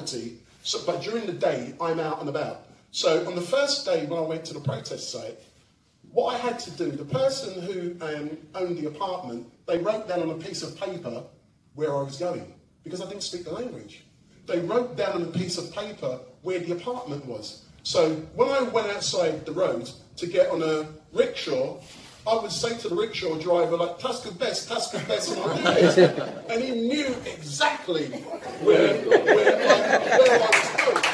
property, so, but during the day, I'm out and about. So on the first day when I went to the protest site, what I had to do, the person who owned the apartment, they wrote down on a piece of paper where I was going, because I didn't speak the language. They wrote down on a piece of paper where the apartment was. So when I went outside the road to get on a rickshaw, I would say to the rickshaw driver, like, Tusker best, and he knew exactly where I was going.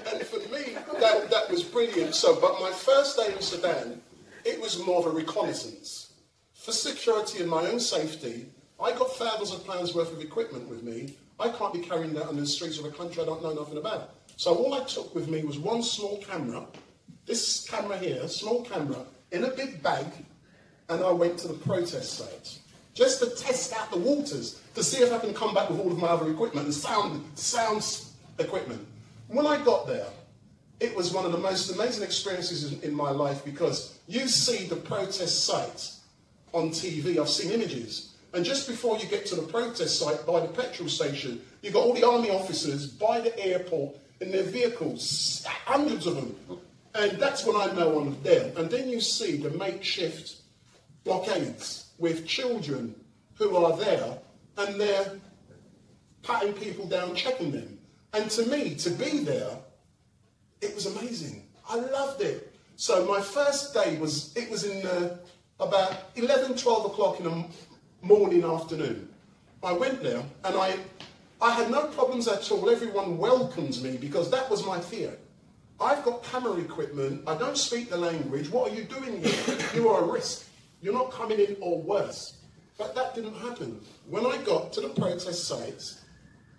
And for me, that was brilliant. So, but my first day in Sudan, it was more of a reconnaissance. For security and my own safety, I got thousands of pounds worth of equipment with me. I can't be carrying that on the streets of a country I don't know nothing about. So all I took with me was one small camera, this camera here, small camera, in a big bag, and I went to the protest site, just to test out the waters, to see if I can come back with all of my other equipment and sounds equipment. When I got there, it was one of the most amazing experiences in my life, because you see the protest site on TV, I've seen images, and just before you get to the protest site by the petrol station, you've got all the army officers by the airport in their vehicles, hundreds of them, and that's when I know I'm there. And then you see the makeshift blockades with children who are there, and they're patting people down, checking them. And to me, to be there, it was amazing. I loved it. So my first day was, it was in about 11, 12 o'clock in the morning, afternoon. I went there, and I had no problems at all. Everyone welcomed me, because that was my fear. I've got camera equipment. I don't speak the language. What are you doing here? You are a risk. You're not coming in, or worse. But that didn't happen. When I got to the protest sites,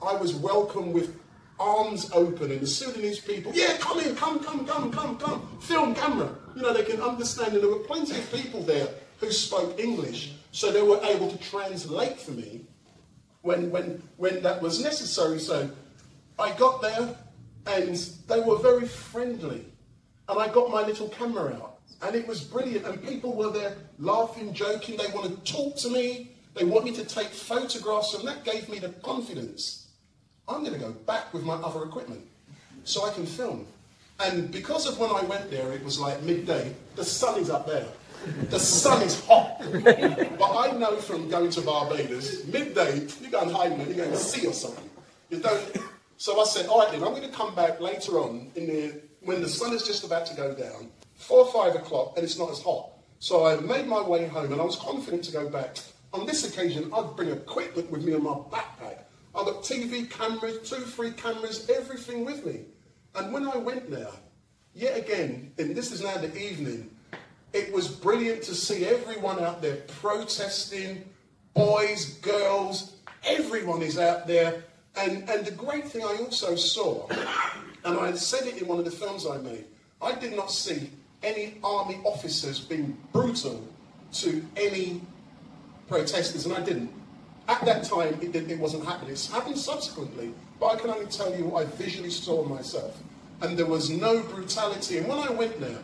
I was welcomed with arms open, and the Sudanese people, yeah, come in, come. Film camera. You know, they can understand. And there were plenty of people there who spoke English, so they were able to translate for me when that was necessary. So I got there, and they were very friendly, and I got my little camera out, and it was brilliant, and people were there laughing, joking. They wanted to talk to me, they want me to take photographs, and that gave me the confidence. I'm going to go back with my other equipment so I can film. And because of when I went there, it was like midday. The sun is up there. The sun is hot. But I know from going to Barbados, midday, you go and hide in it, you're going to sea or something. You don't. So I said, all right then, I'm going to come back later on when the sun is just about to go down, 4 or 5 o'clock, and it's not as hot. So I made my way home, and I was confident to go back. On this occasion, I'd bring equipment with me in my backpack. I've got TV cameras, 2, 3 cameras, everything with me. And when I went there, yet again, and this is now the evening, it was brilliant to see everyone out there protesting, boys, girls, everyone is out there. And the great thing I also saw, and I said it in one of the films I made, I did not see any army officers being brutal to any protesters, and I didn't. At that time, it wasn't happening. It's happened subsequently, but I can only tell you what I visually saw myself. And there was no brutality. And when I went there,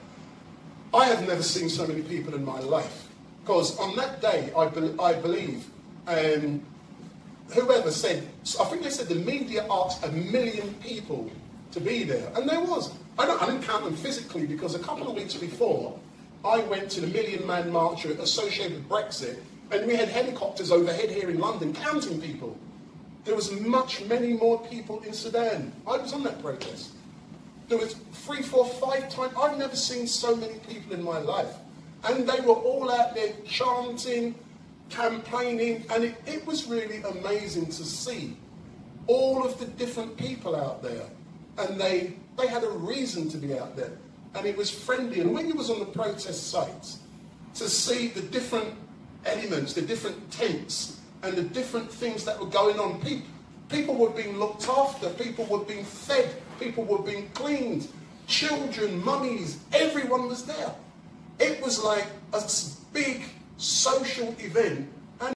I have never seen so many people in my life. Because on that day, I believe, whoever said, I think they said the media asked 1 million people to be there. And there was. I didn't count them physically, because a couple of weeks before, I went to the Million Man March associated with Brexit, and we had helicopters overhead here in London counting people. There was many more people in Sudan. I was on that protest. There was 3, 4, 5 times. I've never seen so many people in my life. And they were all out there chanting, campaigning, and it was really amazing to see all of the different people out there. And they had a reason to be out there. And it was friendly. And when you was on the protest sites, to see the different elements, the different tents, and the different things that were going on. People were being looked after, people were being fed, people were being cleaned, children, mummies, everyone was there. It was like a big social event